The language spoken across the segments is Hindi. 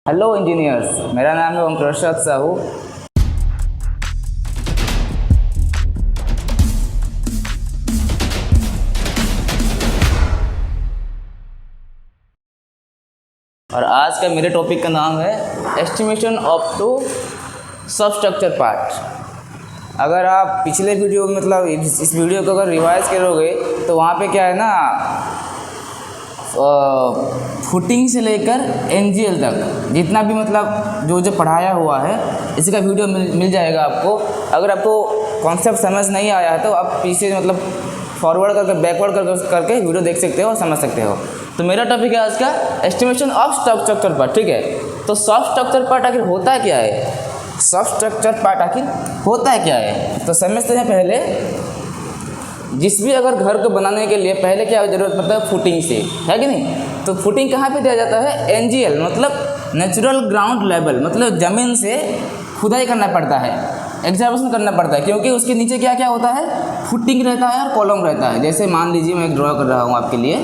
हेलो इंजीनियर्स, मेरा नाम है ओम प्रसाद साहू। और आज का मेरे टॉपिक का नाम है एस्टिमेशन ऑफ टू सब स्ट्रक्चर पार्ट। अगर आप पिछले वीडियो मतलब इस वीडियो को अगर रिवाइज करोगे तो वहाँ पे क्या है ना, फुटिंग से लेकर एनजीएल तक जितना भी मतलब जो पढ़ाया हुआ है इसका वीडियो मिल जाएगा आपको। अगर आपको कॉन्सेप्ट समझ नहीं आया है तो आप पीछे मतलब फॉरवर्ड करके बैकवर्ड करके वीडियो देख सकते हो और समझ सकते हो। तो मेरा टॉपिक है आज का एस्टिमेशन ऑफ स्ट्रक्चर पार्ट, ठीक है। तो सॉफ्ट स्ट्रक्चर पार्ट आखिर होता क्या है, सॉफ्ट स्ट्रक्चर पार्ट आखिर होता है क्या है, तो समझते हैं। पहले जिस भी अगर घर को बनाने के लिए पहले क्या ज़रूरत पड़ता है, फुटिंग से, है कि नहीं। तो फुटिंग कहाँ पे दिया जाता है, एनजीएल मतलब नेचुरल ग्राउंड लेवल, मतलब ज़मीन से खुदाई करना पड़ता है, एक्सकैवेशन करना पड़ता है, क्योंकि उसके नीचे क्या क्या होता है, फुटिंग रहता है और कॉलम रहता है। जैसे मान लीजिए मैं एक ड्रॉ कर रहा हूँ आपके लिए,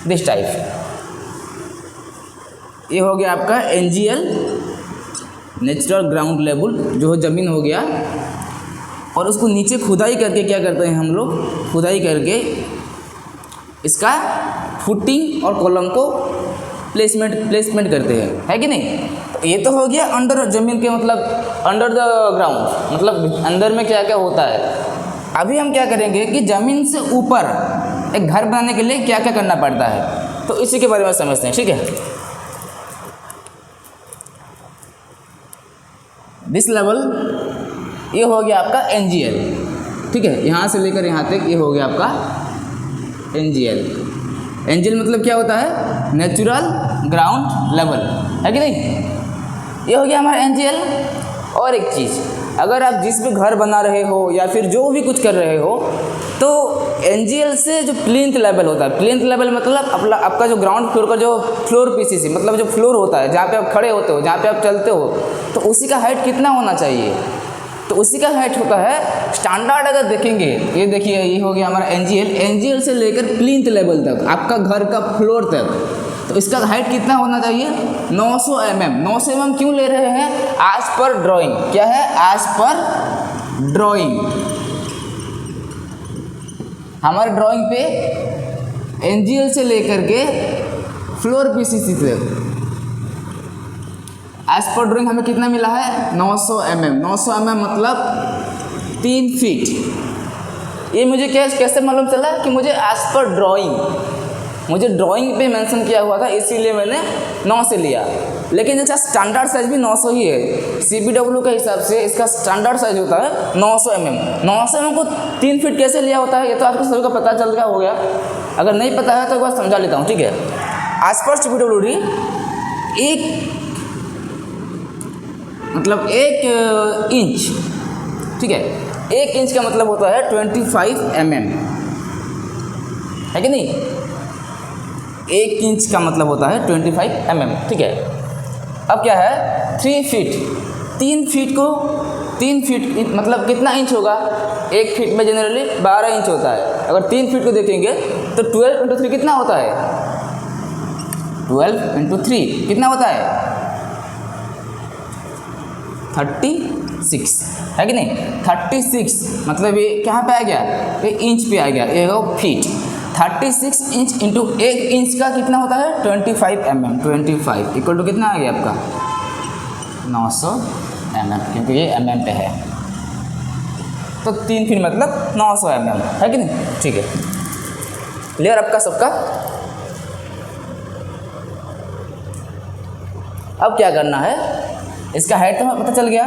दिस टाइप। ये हो गया आपका एनजीएल, नेचुरल ग्राउंड लेवल, जो ज़मीन हो गया। और उसको नीचे खुदाई करके क्या करते हैं हम लोग, खुदाई करके इसका फुटिंग और कॉलम को प्लेसमेंट करते हैं, है कि नहीं। तो ये तो हो गया अंडर ज़मीन के मतलब अंडर द ग्राउंड, मतलब अंदर में क्या क्या होता है। अभी हम क्या करेंगे कि ज़मीन से ऊपर एक घर बनाने के लिए क्या क्या करना पड़ता है, तो इसी के बारे में समझते हैं, ठीक है। दिस लेवल, ये हो गया आपका एनजीएल, ठीक है। यहाँ से लेकर यहाँ तक ये हो गया आपका एनजीएल। एनजीएल मतलब क्या होता है, नेचुरल ग्राउंड लेवल, है कि नहीं। ये हो गया हमारा एनजीएल। और एक चीज़, अगर आप जिस भी घर बना रहे हो या फिर जो भी कुछ कर रहे हो, तो एनजीएल से जो प्लिंथ लेवल होता है, प्लिंथ लेवल मतलब आपका जो ग्राउंड फ्लोर का जो फ्लोर पीसीसी मतलब जो फ्लोर होता है, जहाँ पे आप खड़े होते हो, जहाँ पे आप चलते हो, तो उसी का हाइट कितना होना चाहिए, तो उसी का हाइट होता है स्टैंडर्ड। अगर देखेंगे, ये देखिए, ये हो गया हमारा एनजीएल। एनजीएल से लेकर प्लिंथ लेवल तक, आपका घर का फ्लोर तक, तो इसका हाइट कितना होना चाहिए, 900 mm। 900 mm क्यों ले रहे हैं, एज पर ड्राइंग। क्या है, एज पर ड्राइंग। हमारे ड्राइंग पे एनजीएल से लेकर के फ्लोर पीसीसी तक एज पर ड्राइंग हमें कितना मिला है, 900 mm। 900 mm मतलब 3 फीट। ये मुझे कैसे मालूम चला कि मुझे एज पर ड्राइंग, मुझे ड्राइंग पे मेंशन किया हुआ था, इसीलिए मैंने 9 से लिया। लेकिन इसका स्टैंडर्ड साइज भी 900 ही है। सीपीडब्ल्यू के हिसाब से इसका स्टैंडर्ड साइज होता है 900 mm। 900 mm को 3 फीट कैसे लिया होता है, ये तो आपको सभी को पता चल गया हो गया। अगर नहीं पता है तो एक बार समझा लेता हूँ, ठीक है। एज पर सीपीडब्ल्यूडी एक मतलब 1 इंच, ठीक है। 1 इंच का मतलब होता है 25 mm, है कि नहीं। 1 इंच का मतलब होता है 25 mm, ठीक है। अब क्या है, 3 फीट, 3 फीट को 3 फीट मतलब कितना इंच होगा, 1 फीट में जनरली 12 इंच होता है। अगर 3 फीट को देखेंगे तो 12 × 3 कितना होता है, 12 × 3 कितना होता है, 36, है कि नहीं। 36 मतलब ये कहाँ पे आ गया, ये इंच पे आ गया, ये हो फीट। 36 इंच इंटू 1 इंच का कितना होता है, 25 mm। 25 इक्वल टू कितना आ गया आपका, 900 mm, क्योंकि ये mm पे है। तो 3 फीट मतलब 900 mm, है कि नहीं, ठीक है। क्लियर आपका सबका। अब क्या करना है, इसका हाइट तो हमें पता चल गया।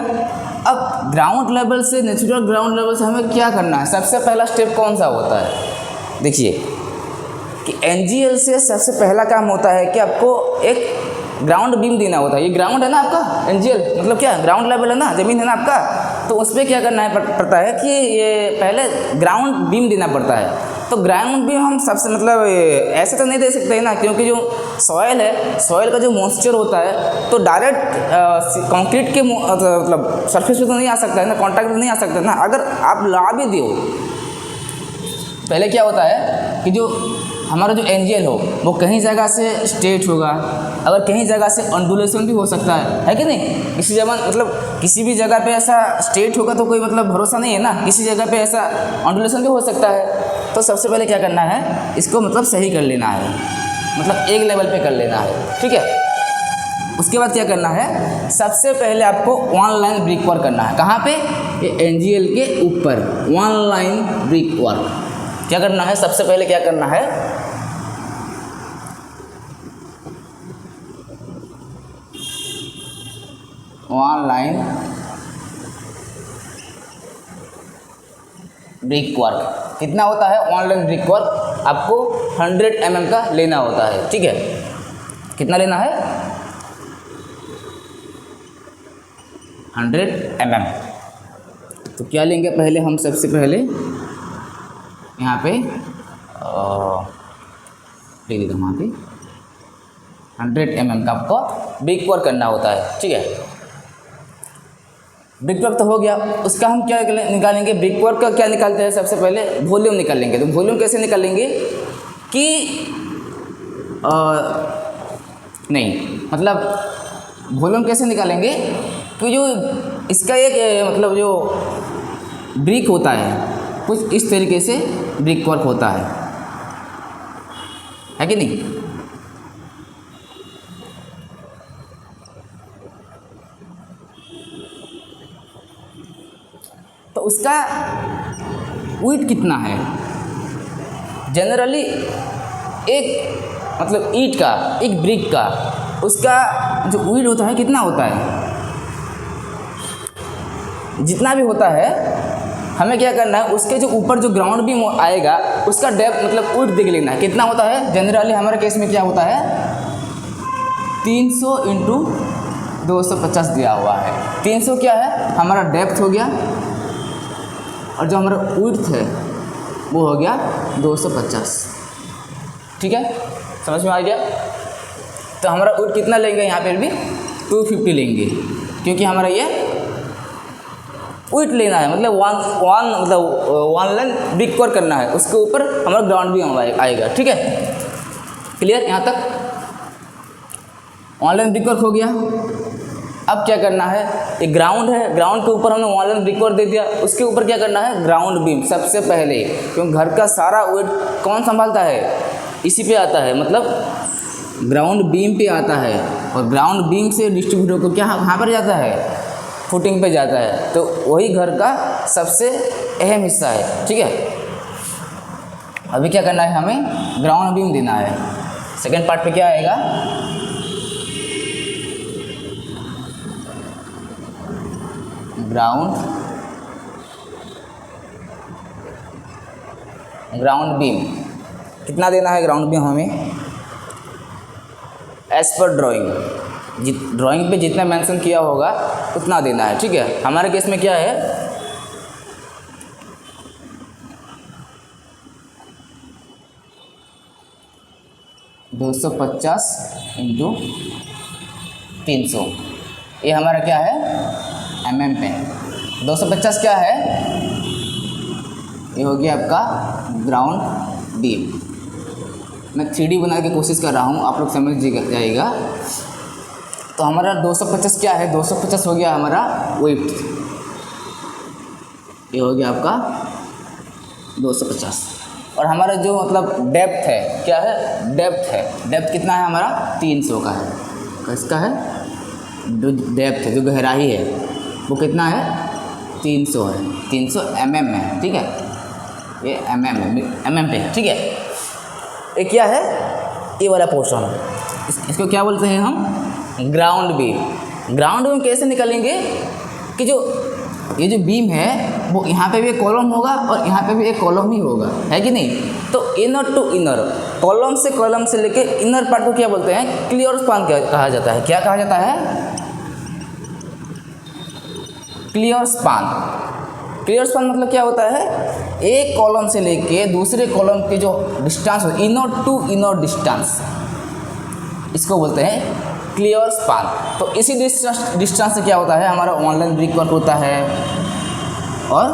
अब ग्राउंड लेवल से, नेचुरल ग्राउंड लेवल से हमें क्या करना है, सबसे पहला स्टेप कौन सा होता है, देखिए कि एनजीएल से सबसे पहला काम होता है कि आपको एक ग्राउंड बीम देना होता है। ये ग्राउंड है ना आपका, एनजीएल मतलब क्या, ग्राउंड लेवल है ना, ज़मीन है ना आपका। तो उस पर क्या करना है पड़ता है कि ये पहले ग्राउंड बीम देना पड़ता है। तो ग्राउंड बीम हम सबसे मतलब ऐसे तो नहीं दे सकते हैं ना, क्योंकि जो सॉयल है, सॉयल का जो मॉइस्चर होता है तो डायरेक्ट कंक्रीट के मतलब सरफेस पे तो नहीं आ सकता है ना, कॉन्टैक्ट में नहीं आ सकता है ना। अगर आप ला भी दो, पहले क्या होता है कि जो हमारा जो एनजीएल हो वो कहीं जगह से स्ट्रेट होगा, अगर कहीं जगह से अंडुलेशन भी हो सकता है कि नहीं। किसी जगह मतलब किसी भी जगह पे ऐसा स्ट्रेट होगा तो कोई मतलब भरोसा नहीं है ना, किसी जगह पे ऐसा अंडुलेशन भी हो सकता है। तो सबसे पहले क्या करना है, इसको मतलब सही कर लेना है, मतलब एक लेवल पे कर लेना है, ठीक है। उसके बाद क्या करना है, सबसे पहले आपको वन लाइन ब्रिक वर्क करना है। कहाँ पे, ये एनजीएल के ऊपर वन लाइन ब्रिक वर्क क्या करना है। सबसे पहले क्या करना है, वन लाइन ब्रिक वर्क कितना होता है, वन लाइन ब्रिक वर्क आपको 100 mm का लेना होता है, ठीक है। कितना लेना है, 100 mm। तो क्या लेंगे, पहले हम सबसे पहले यहाँ पे ले लेते हैं, वहाँ पे 100 mm का आपको ब्रिक वर्क करना होता है, ठीक है। ब्रिक वर्क तो हो गया, उसका हम क्या निकालेंगे, ब्रिक वर्क का क्या निकालते हैं, सबसे पहले वॉल्यूम निकालेंगे। तो वॉल्यूम कैसे निकालेंगे कि नहीं मतलब वॉल्यूम कैसे निकालेंगे कि जो इसका एक मतलब जो ब्रिक होता है कुछ इस तरीके से ब्रिक वर्क होता है कि नहीं। तो उसका वेट कितना है, जनरली एक मतलब ईंट का, एक ब्रिक का, उसका जो वेट होता है कितना होता है, जितना भी होता है हमें क्या करना है, उसके जो ऊपर जो ग्राउंड बीम आएगा उसका डेप्थ मतलब वेट देख लेना है कितना होता है। जनरली हमारे केस में क्या होता है, 300 × 250 दिया हुआ है। 300 क्या है, हमारा डेप्थ हो गया, और जो हमारा विड्थ है वो हो गया 250, ठीक है, समझ में आ गया। तो हमारा विड्थ कितना लेंगे, यहाँ पर भी 250 लेंगे, क्योंकि हमारा ये विड्थ लेना है, मतलब वन लाइन ब्रिक वर्क करना है, उसके ऊपर हमारा ग्राउंड भी आएगा, ठीक है। क्लियर, यहाँ तक वन लाइन ब्रिक वर्क हो गया। अब क्या करना है, एक ग्राउंड है, ग्राउंड के ऊपर हमने वन लाइन ब्रिक वर्क दे दिया, उसके ऊपर क्या करना है, ग्राउंड बीम सबसे पहले, क्योंकि घर का सारा वेट कौन संभालता है, इसी पे आता है, मतलब ग्राउंड बीम पे आता है, और ग्राउंड बीम से डिस्ट्रीब्यूट होकर क्या कहाँ पर जाता है, फुटिंग पे जाता है। तो वही घर का सबसे अहम हिस्सा है, ठीक है। अभी क्या करना है, हमें ग्राउंड बीम देना है। सेकेंड पार्ट पे क्या आएगा, ग्राउंड बीम कितना देना है, ग्राउंड बीम हमें एज पर ड्राइंग पे जितना मेंशन किया होगा उतना देना है, ठीक है। हमारे केस में क्या है, (250 × 300), ये हमारा क्या है, mm पे। 250 क्या है, ये हो गया आपका ग्राउंड बीम। मैं 3D बनाने की कोशिश कर रहा हूँ, आप लोग समझ जाइएगा। तो हमारा 250 क्या है, 250 हो गया हमारा वेट, ये हो गया आपका 250। और हमारा जो मतलब डेप्थ है, क्या है, डेप्थ कितना है हमारा, 300 का है। किसका है, जो डेप्थ है, जो गहराई है वो कितना है, 300 है, 300 mm है, ठीक है, ये mm पे, ठीक है। ये क्या है, ये वाला पोर्शन, इसको क्या बोलते हैं हम, ग्राउंड बीम कैसे निकालेंगे कि जो ये जो बीम है वो यहाँ पे भी एक कॉलम होगा और यहाँ पे भी एक कॉलम ही होगा, है कि नहीं। तो इनर टू इनर, कॉलम से लेके इनर पार्ट को क्या बोलते हैं, क्लियर स्पान कहा जाता है। क्या कहा जाता है, क्लियर स्पान मतलब क्या होता है, एक कॉलम से लेके दूसरे कॉलम के जो डिस्टेंस हो, इनर टू इनर डिस्टेंस, इसको बोलते हैं क्लियर स्पान। तो इसी डिस्टेंस से क्या होता है, हमारा ऑनलाइन ब्रिक वर्क होता है और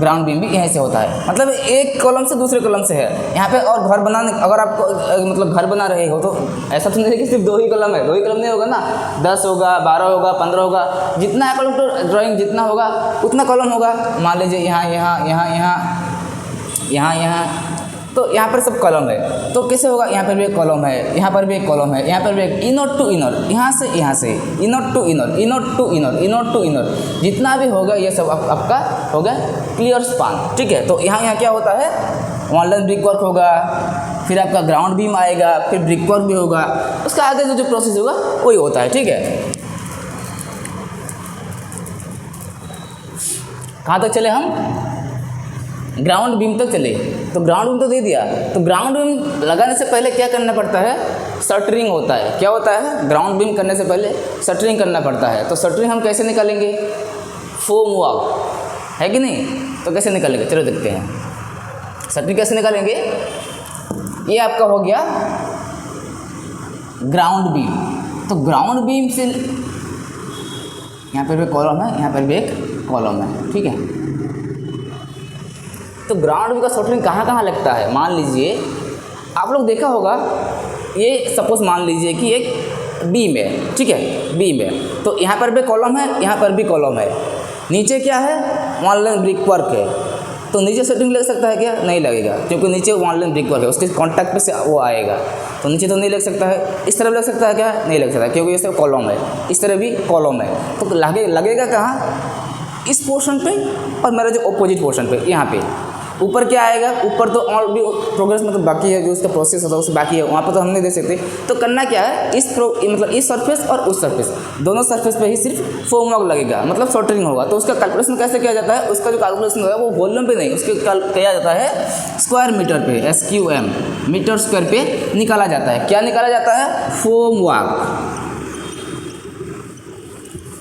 ग्राउंड बीम भी यहीं से होता है, मतलब एक कॉलम से दूसरे कॉलम से है यहाँ पे। और घर बनाने, अगर आपको मतलब घर बना रहे हो तो ऐसा तो नहीं कि सिर्फ 2 ही कॉलम है, 2 ही कॉलम नहीं होगा ना, 10 होगा, 12 होगा, 15 होगा, जितना कॉलम तो ड्राइंग जितना होगा उतना कॉलम होगा। मान लीजिए यहाँ यहाँ यहाँ यहाँ यहाँ यहाँ, तो यहाँ पर सब कॉलम है, तो कैसे होगा, यहाँ पर भी एक कॉलम है, यहाँ पर भी एक कॉलम है, यहाँ पर भी एक, इनर टू इनर, यहाँ से inner to inner, inner to inner, inner to inner, जितना भी होगा ये सब आपका होगा क्लियर स्पान, ठीक है। तो यहाँ क्या होता है, वन लाइन ब्रिक वर्क होगा, फिर आपका ग्राउंड बीम आएगा, फिर ब्रिक वर्क भी होगा, उसका आगे जो प्रोसेस होगा वही होता है, ठीक है। कहाँ तक चले हम, ग्राउंड बीम तक चले। तो ग्राउंड बीम तो दे दिया, तो ग्राउंड बीम लगाने से पहले क्या करना पड़ता है, शटरिंग होता है। क्या होता है, ग्राउंड बीम करने से पहले शटरिंग करना पड़ता है। तो शटरिंग हम कैसे निकालेंगे, फोम वॉक है कि नहीं, तो कैसे निकालेंगे, चलो देखते हैं शटरिंग कैसे निकालेंगे। ये आपका हो गया ग्राउंड बीम, तो ग्राउंड बीम से यहाँ पर भी कॉलम है, यहाँ पर भी एक कॉलम है, ठीक है। तो ग्राउंड बीम का शटरिंग कहाँ कहाँ लगता है, मान लीजिए आप लोग देखा होगा, ये सपोज मान लीजिए कि एक बीम है, ठीक है, बीम है, तो यहाँ पर भी कॉलम है, यहाँ पर भी कॉलम है, नीचे क्या है, वन लाइन ब्रिक वर्क है, तो नीचे शटरिंग लग सकता है क्या, नहीं लगेगा, क्योंकि नीचे वन लाइन ब्रिक वर्क है, उसके कॉन्टैक्ट पे से वो आएगा, तो नीचे तो नहीं लग सकता है। इस तरफ लग सकता है क्या, नहीं लग सकता, क्योंकि ये सब कॉलम है, इस तरह भी कॉलम है, तो लगेगा कहाँ, इस पोर्शन पे, और मेरा जो अपोजिट पोर्शन पे, यहाँ पे ऊपर क्या आएगा, ऊपर तो और भी प्रोग्रेस मतलब बाकी है, जो उसका प्रोसेस होता है उससे बाकी है, वहाँ पर तो हम नहीं दे सकते। तो करना क्या है, मतलब इस सरफेस और उस सरफेस, दोनों सरफेस पे ही सिर्फ फोम वॉक लगेगा, मतलब शटरिंग होगा। तो उसका कैलकुलेशन कैसे किया जाता है, उसका जो कैलकुलेशन होगा वो वॉल्यूम पे नहीं, उसके किया जाता है स्क्वायर मीटर पे, SQM मीटर स्क्वायर पे निकाला जाता है। क्या निकाला जाता है, फोम वॉक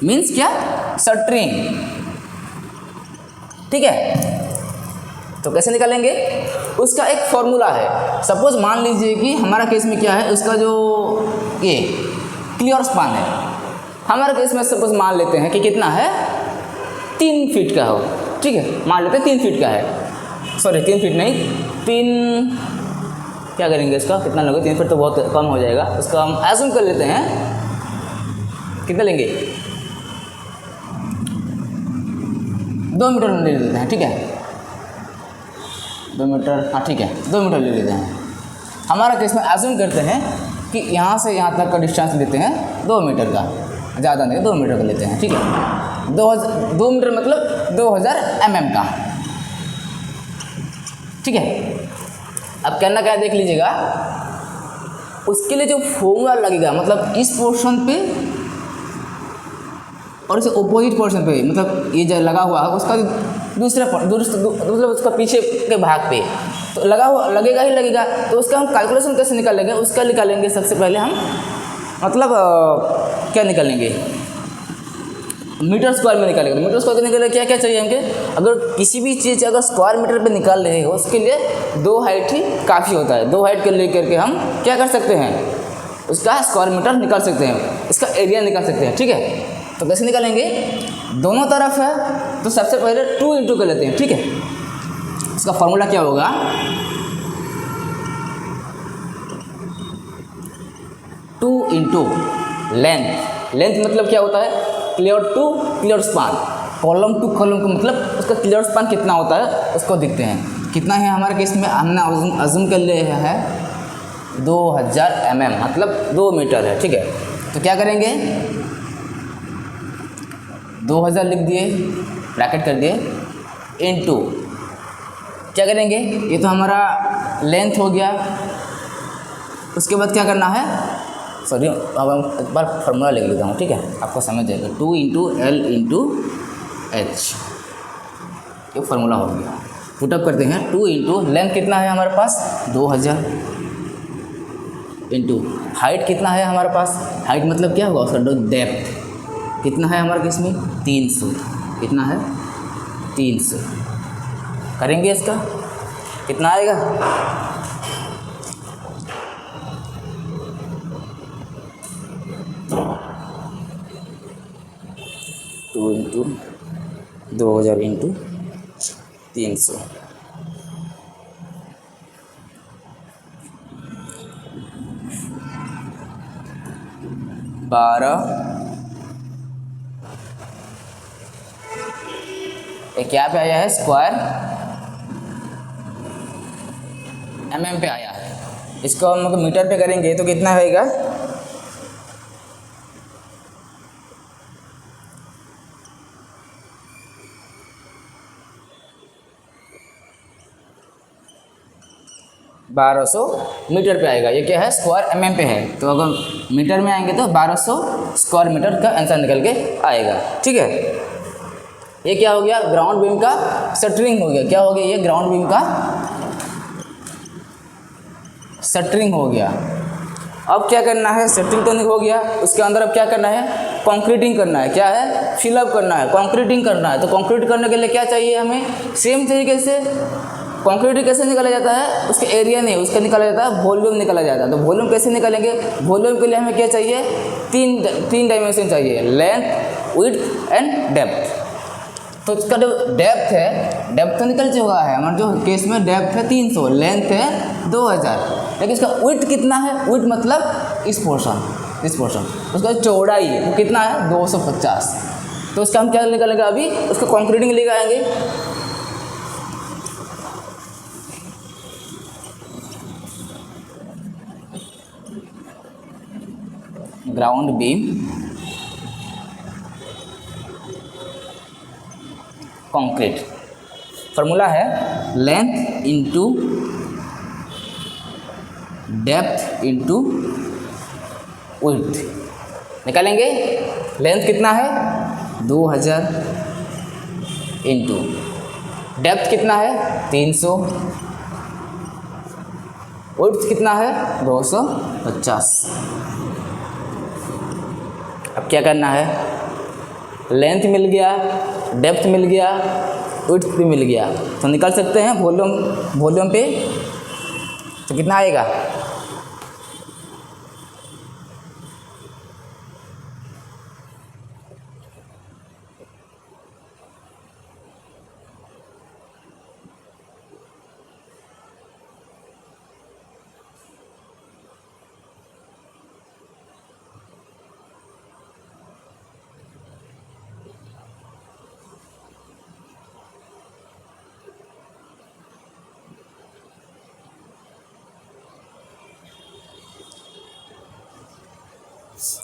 मीन्स क्या, शटरिंग, ठीक है। तो कैसे निकालेंगे, उसका एक फॉर्मूला है। सपोज मान लीजिए कि हमारा केस में क्या है, उसका जो ये क्लियर स्पान है, हमारे केस में सपोज मान लेते हैं कि कितना है, 3 फीट का हो, ठीक है, मान लेते हैं 3 फीट का है, सॉरी 3 फीट नहीं, 3 क्या करेंगे इसका, कितना लोगे, 3 फीट तो बहुत कम हो जाएगा, उसका हम एज्यूम कर लेते हैं, कितना लेंगे, 2 मीटर ले लेते हैं, ठीक है, 2 मीटर, हाँ ठीक है, 2 मीटर ले लेते हैं। हमारा केस में एज्यूम करते हैं कि यहाँ से यहाँ तक का डिस्टेंस लेते हैं 2 मीटर का, ज़्यादा नहीं 2 मीटर का लेते हैं, ठीक है। 2 मीटर मतलब 2000 mm का, ठीक है। अब करना क्या है देख लीजिएगा, उसके लिए जो फॉर्मूला लगेगा, मतलब इस पोर्शन पे और इसे अपोजिट पोर्शन पे, मतलब ये जो लगा हुआ है उसका दूसरा मतलब उसका पीछे के भाग पे तो लगेगा ही लगेगा। तो उसका हम कैलकुलेशन कैसे निकालेंगे, उसका निकालेंगे सबसे पहले हम, मतलब क्या निकालेंगे, मीटर स्क्वायर में निकालेंगे। मीटर स्क्वायर के निकाले क्या क्या चाहिए हमके, अगर किसी भी चीज़ अगर स्क्वायर मीटर पे निकाल रहे हो उसके लिए 2 हाइट ही काफ़ी होता है। 2 हाइट के लेकर के हम क्या कर सकते हैं, उसका स्क्वायर मीटर निकाल सकते हैं, इसका एरिया निकाल सकते हैं, ठीक है। तो कैसे निकालेंगे, दोनों तरफ है तो सबसे पहले 2 इंटू कर लेते हैं, ठीक है। उसका फॉर्मूला क्या होगा, 2 इंटू लेंथ मतलब क्या होता है, clear to clear span, column to column का मतलब उसका क्लियर स्पान कितना होता है उसको देखते हैं। कितना है हमारे केस में, हमने अज्यूम कर लिया है 2000 mm मतलब 2 मीटर है, ठीक है। तो क्या करेंगे, 2000 लिख दिए, ब्रैकेट कर दिए, इनटू क्या करेंगे, ये तो हमारा लेंथ हो गया। उसके बाद क्या करना है, सॉरी अब हम एक बार फार्मूला लिख लेता हूँ, ठीक है, आपको समझ जाएगा। 2 इंटू L इंटू H, ये फार्मूला हो गया। पुटअप करते हैं, 2 इंटू लेंथ कितना है हमारे पास 2000 इंटू हाइट कितना है हमारे पास, हाइट मतलब क्या होगा उसका डेप्थ कितना है हमारे केस में 300, कितना है 300, करेंगे इसका कितना आएगा, टू इंटू 2000 इंटू 300। ये क्या पे आया है, स्क्वायर mm पे आया है। इसको हम लोग मीटर पे करेंगे तो कितना होएगा, 1200 मीटर पे आएगा। ये क्या है, स्क्वायर mm पे है, तो अगर मीटर में आएंगे तो 1200 स्क्वायर मीटर का आंसर निकल के आएगा। ठीक है, ये क्या हो गया, ग्राउंड बीम का शटरिंग हो गया। क्या हो गया, ये ग्राउंड बीम का शटरिंग हो गया। अब क्या करना है, शटरिंग तो नहीं हो गया, उसके अंदर अब क्या करना है, कंक्रीटिंग करना है। क्या है, फिलअप करना है, कंक्रीटिंग करना है। तो कंक्रीट करने के लिए क्या चाहिए हमें, सेम तरीके से कंक्रीट कैसे निकाला जाता है, उसके एरिया नहीं, उसका निकाला जाता है वॉल्यूम निकाला जाता है। तो वॉल्यूम कैसे निकालेंगे, वॉल्यूम के लिए हमें क्या चाहिए, तीन डायमेंशन चाहिए, लेंथ, विड्थ एंड डेप्थ। तो इसका जो डेप्थ है, डेप्थ तो निकल चुका है हमारे जो केस में, डेप्थ है 300, लेंथ है 2000, लेकिन इसका विड्थ कितना है, विड्थ मतलब इस पोर्शन उसका चौड़ाई है वो कितना है, 250। तो उसका हम क्या निकालेंगे, अभी उसका कंक्रीटिंग लेके आएंगे। ग्राउंड बीम कंक्रीट, फॉर्मूला है length into depth into width. निकालेंगे, लेंथ कितना है 2000 इंटू डेप्थ कितना है 300, विड्थ कितना है 250। अब क्या करना है, लेंथ मिल गया, डेप्थ मिल गया, विड्थ भी मिल गया, तो निकाल सकते हैं वॉल्यूम पे। तो कितना आएगा,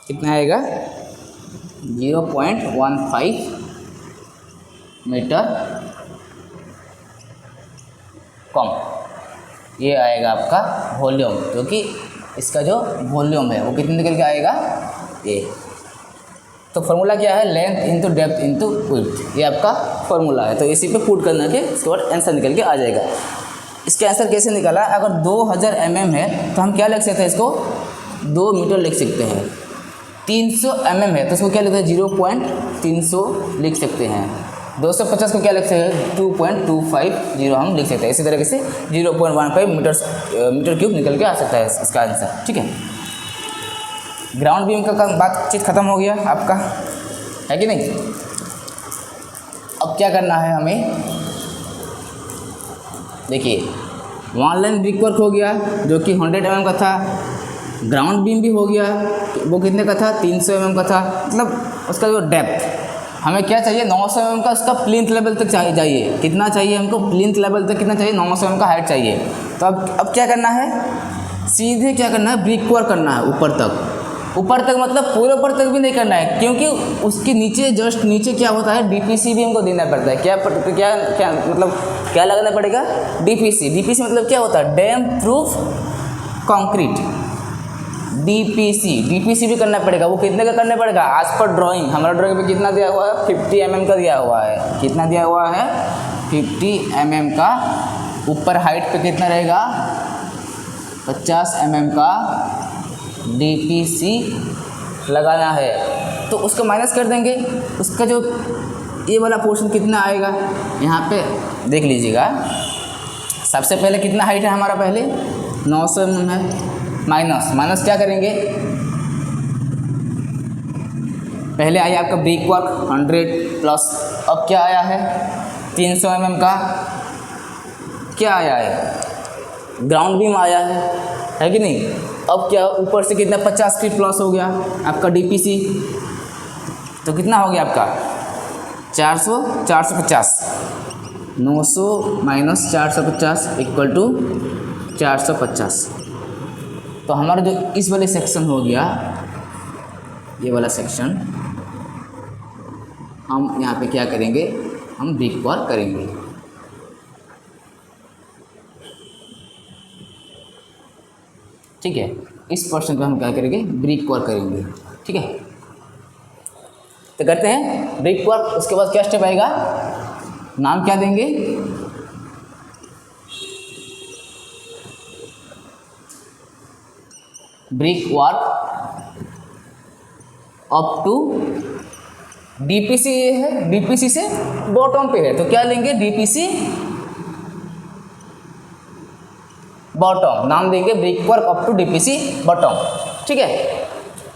कितना आएगा 0.15 मीटर कम। ये आएगा आपका वॉल्यूम, क्योंकि इसका जो वॉल्यूम है वो कितने निकल के आएगा, ये। तो फार्मूला क्या है, length into depth into width, ये आपका फार्मूला है। तो इसी पे पुट करना के इसके बाद आंसर निकल के आ जाएगा। इसका आंसर कैसे निकाला, अगर 2000 mm है तो हम क्या लिख सकते हैं, इसको 2 मीटर लिख सकते हैं। 300 mm है तो इसको क्या लिखते हैं, 0.300 लिख सकते हैं। 250 को क्या लिख सकते हैं, 2.250 हम लिख सकते हैं। इसी तरीके से 0.15 मीटर क्यूब निकल के आ सकता है इसका आंसर। ठीक है, ग्राउंड बीम का बातचीत खत्म हो गया आपका, है कि नहीं। अब क्या करना है हमें, देखिए वन लाइन ब्रिक वर्क हो गया जो कि 100 mm का था, ग्राउंड बीम भी हो गया, वो कितने का था, 300 mm का था। मतलब उसका जो डेप्थ हमें क्या चाहिए, 900 mm का उसका प्लिंथ लेवल तक चाहिए। कितना चाहिए हमको, प्लिंथ लेवल तक कितना चाहिए, 900 mm का हाइट चाहिए। तो अब क्या करना है, सीधे क्या करना है, ब्रिक वर्क करना है ऊपर तक मतलब पूरे ऊपर तक भी नहीं करना है, क्योंकि उसके नीचे जस्ट नीचे क्या होता है, डीपीसी भी हमको देना पड़ता है। क्या मतलब क्या लगाना पड़ेगा, डीपीसी मतलब क्या होता है, डैम प्रूफ कंक्रीट। डीपीसी भी करना पड़ेगा। वो कितने का करना पड़ेगा, आज पर ड्राइंग, हमारा ड्राइंग पे कितना दिया हुआ है, 50 mm का दिया हुआ है। कितना दिया हुआ है, 50 mm का। ऊपर हाइट पे कितना रहेगा, 50 mm का डीपीसी लगाना है। तो उसको माइनस कर देंगे, उसका जो ये वाला पोर्शन कितना आएगा, यहाँ पे देख लीजिएगा। सबसे पहले कितना हाइट है हमारा, पहले 900 mm है, माइनस क्या करेंगे, पहले आया आपका ब्रिक वर्क 100 प्लस, अब क्या आया है 300 mm का, क्या आया है, ग्राउंड बीम आया है कि नहीं। अब क्या ऊपर से कितना 50 फीट प्लस हो गया आपका डीपीसी, तो कितना हो गया आपका 450, 900 माइनस 450 इक्वल टू 450। तो हमारा जो इस वाले सेक्शन हो गया, ये वाला सेक्शन, हम यहाँ पे क्या करेंगे, हम ब्रिक वर्क करेंगे। ठीक है, इस पोर्शन पे हम क्या करेंगे, ब्रिक वर्क करेंगे। ठीक है, तो करते हैं ब्रिक वर्क। उसके बाद क्या स्टेप आएगा, नाम क्या देंगे, brickwork up to DPC. ये है डीपीसी से बॉटम पे है, तो क्या लेंगे, डीपीसी बॉटम, नाम देंगे brickwork up to DPC bottom. ठीक है,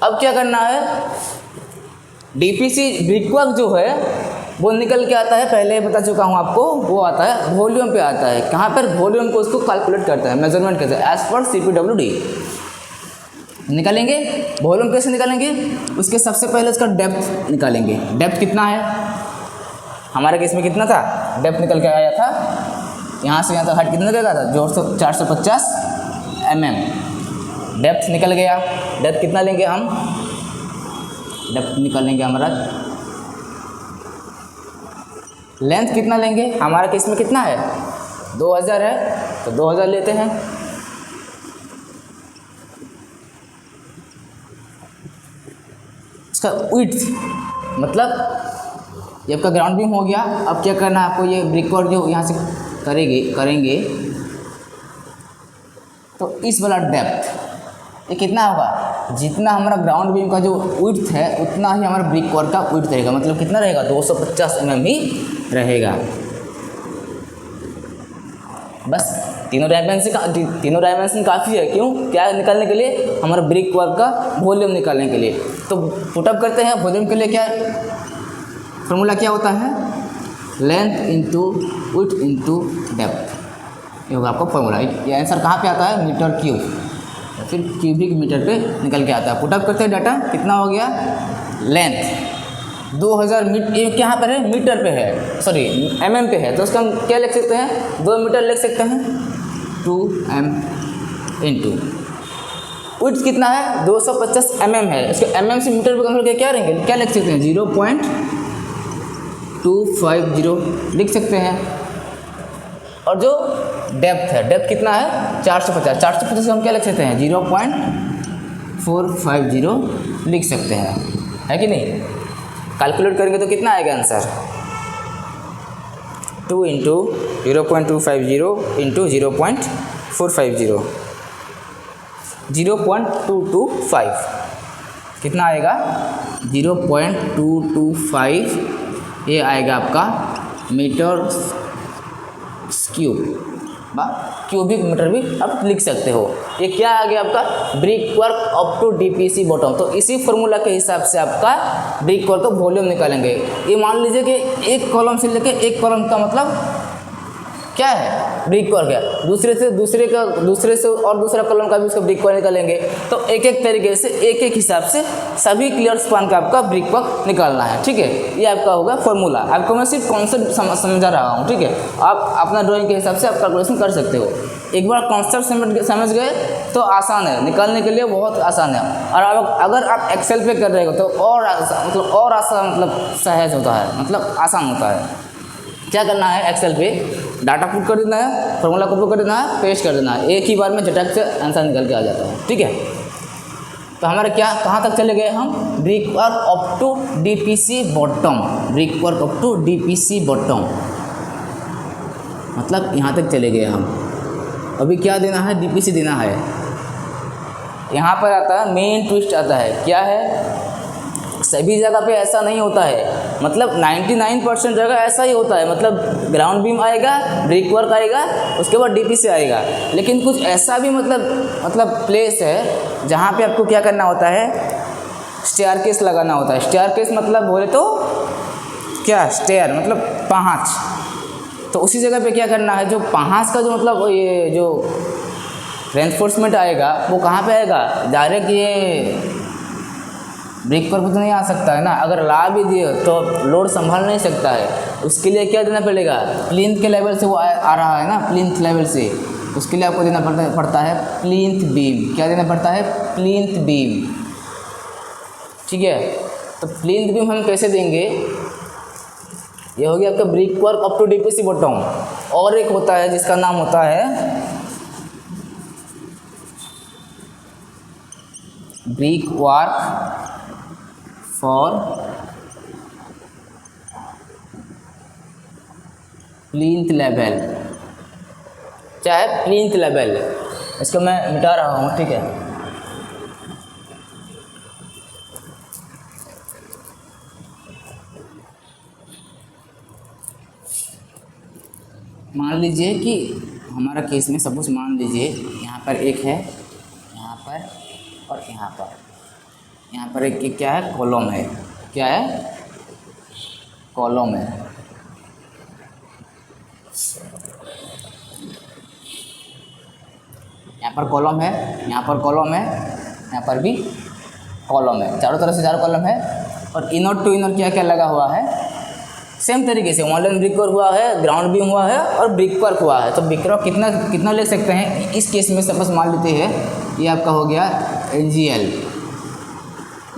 अब क्या करना है, डीपीसी ब्रिक वर्क जो है वो निकल के आता है, पहले बता चुका हूँ आपको, वो आता है वॉल्यूम पे आता है। कहाँ पर, वॉल्यूम को उसको कैलकुलेट करता है, मेजरमेंट करता है एज पर CPWD। निकालेंगे वॉल्यूम कैसे निकालेंगे, उसके सबसे पहले उसका डेप्थ निकालेंगे। डेप्थ कितना है, हमारे केस में कितना था, डेप्थ निकल के आया था, यहाँ से यहाँ तक हाइट कितना निकल था, 450 mm। डेप्थ निकल गया, डेप्थ कितना लेंगे हम, डेप्थ निकालेंगे हमारा, लेंथ कितना लेंगे, हमारे केस में कितना है 2000 है, तो 2000 लेते हैं। इसका विड्थ मतलब ये आपका ग्राउंड बीम हो गया। अब क्या करना है आपको, ये ब्रिक वर्क जो यहाँ से करेंगे तो इस वाला डेप्थ ये कितना होगा, जितना हमारा ग्राउंड बीम का जो विड्थ है उतना ही हमारा ब्रिक वर्क का विड्थ रहेगा। मतलब कितना रहेगा, 250 mm ही रहेगा। बस तीनों डायमेंशन काफ़ी है। क्यों, क्या निकालने के लिए, हमारा ब्रिक वर्क का वॉल्यूम निकालने के लिए। तो पुटअप करते हैं, वॉल्यूम के लिए क्या फॉर्मूला क्या होता है, length into width into depth, ये होगा आपका फॉर्मूला। ये आंसर कहाँ पे आता है, मीटर क्यूब, फिर क्यूबिक मीटर पे निकल के आता है। पुटअप करते हैं, डाटा कितना हो गया, लेंथ 2000 मीटर, ये कहाँ पर है, मीटर पे है, सॉरी mm पे है, तो उसका हम क्या लिख सकते हैं, 2 मीटर लिख सकते हैं, 2m इंटू विड्थ कितना है 250 mm है, इसके mm से मीटर पे कन्वर्ट करके क्या रहेंगे, क्या लिख सकते हैं 0.250 लिख सकते हैं। और जो डेप्थ है, डेप्थ कितना है 450 से हम क्या लिख सकते हैं 0.450 लिख सकते हैं, है कि नहीं। कैलकुलेट करेंगे तो कितना आएगा आंसर, 2 इंटू 0.250 इंटू 0.450, 0.225 कितना आएगा 0.225, ये आएगा आपका मीटर क्यूब, क्यूबिक मीटर भी आप लिख सकते हो। ये क्या आ गया आपका brickwork up to DPC bottom. तो इसी फॉर्मूला के हिसाब से आपका ब्रिक वर्क का वॉल्यूम निकालेंगे। ये मान लीजिए कि एक कॉलम से लेकर एक कॉलम का मतलब क्या है ब्रिक वर्क है, दूसरे से और दूसरा कॉलम का भी उसका ब्रिक वर्क निकालेंगे। तो एक एक तरीके से एक एक हिसाब से सभी क्लियर स्पान का आपका ब्रिक वर्क निकालना है। ठीक है, ये आपका होगा फॉर्मूला। आपको मैं सिर्फ कॉन्सेप्ट समझा रहा हूँ। ठीक है, आप अपना ड्राइंग के हिसाब से आप कैलकुलेशन कर सकते हो। एक बार कॉन्सेप्ट समझ गए तो आसान है, निकालने के लिए बहुत आसान है। और अगर आप एक्सेल पे कर रहे हो तो और आसान मतलब सहज होता है, मतलब आसान होता है। क्या करना है, एक्सेल पे डाटा पुट कर देना है, फॉर्मूला को पुट कर देना है, पेस्ट कर देना है, एक ही बार में झटक से आंसर निकल के आ जाता है। ठीक है, तो हमारे क्या कहाँ तक चले गए हम, brickwork up to DPC bottom, brickwork up to DPC bottom, मतलब यहाँ तक चले गए हम। अभी क्या देना है, डीपीसी देना है। यहाँ पर आता है मेन ट्विस्ट आता है, क्या है, सभी जगह पे ऐसा नहीं होता है, मतलब 99% जगह ऐसा ही होता है। मतलब ग्राउंड बीम आएगा, ब्रिक वर्क आएगा, उसके बाद डीपीसी आएगा। लेकिन कुछ ऐसा भी मतलब प्लेस है जहाँ पे आपको क्या करना होता है, स्टेयरकेस लगाना होता है। स्टेयरकेस मतलब बोले तो क्या, स्टेयर मतलब तो उसी जगह पे क्या करना है, जो पाँच का जो मतलब ये जो रेनफोर्समेंट आएगा वो कहाँ पे आएगा, डायरेक्ट ये ब्रिक पर तो नहीं आ सकता है ना। अगर ला भी दिए तो लोड संभाल नहीं सकता है, उसके लिए क्या देना पड़ेगा, प्लिंथ के लेवल से वो आ रहा है ना, प्लिंथ लेवल से, उसके लिए आपको देना पड़ता है प्लिंथ बीम। क्या देना पड़ता है, प्लिंथ बीम। ठीक है, तो प्लिंथ बीम हम कैसे देंगे, ये हो गया आपका brickwork up to DPC bottom. और एक होता है जिसका नाम होता है brickwork for plinth level, चाहे प्लिंथ लेवल, इसको मैं मिटा रहा हूँ। ठीक है, मान लीजिए कि हमारा केस में सपोज मान लीजिए यहाँ पर एक है, यहाँ पर और यहाँ पर एक क्या है, कॉलम है। क्या है, कॉलम है। यहाँ पर कॉलम है, यहाँ पर कॉलम है, यहाँ पर भी कॉलम है, चारों तरफ से चारों कॉलम है। और इनर टू इनर क्या क्या लगा हुआ है, सेम तरीके से ऑनलाइन ब्रिक वर्क हुआ है, ग्राउंड बीम हुआ है और ब्रिक वर्क हुआ है। तो ब्रिक वर्क कितना ले सकते हैं, इस केस में सपोज मान लेते हैं ये आपका हो गया NGL,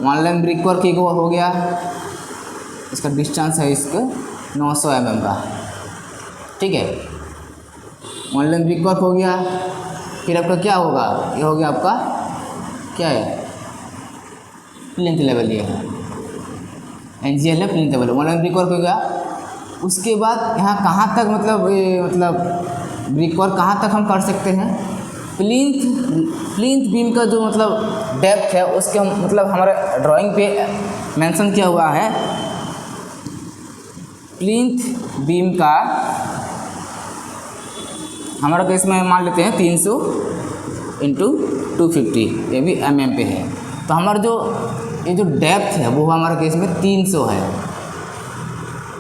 ऑनलाइन ब्रिक वर्क एक हो गया, इसका डिस्टेंस है इसका 900 mm का। ठीक है, ऑनलाइन ब्रिक वर्क हो गया। फिर आपका क्या होगा, ये हो गया आपका क्या है, प्लिंथ लेवल। ये है NGL है, plinth level, online brick work हो गया। उसके बाद यहाँ कहाँ तक मतलब ब्रिक वर्क कहाँ तक हम कर सकते हैं, प्लिंथ बीम का जो मतलब डेप्थ है उसके हम मतलब हमारे ड्राइंग पे मेंशन किया हुआ है, प्लिंथ बीम का हमारा केस में मान लेते हैं 300 × 250, ये भी mm पे है। तो हमारा जो ये जो डेप्थ है वो हमारे केस में 300 है।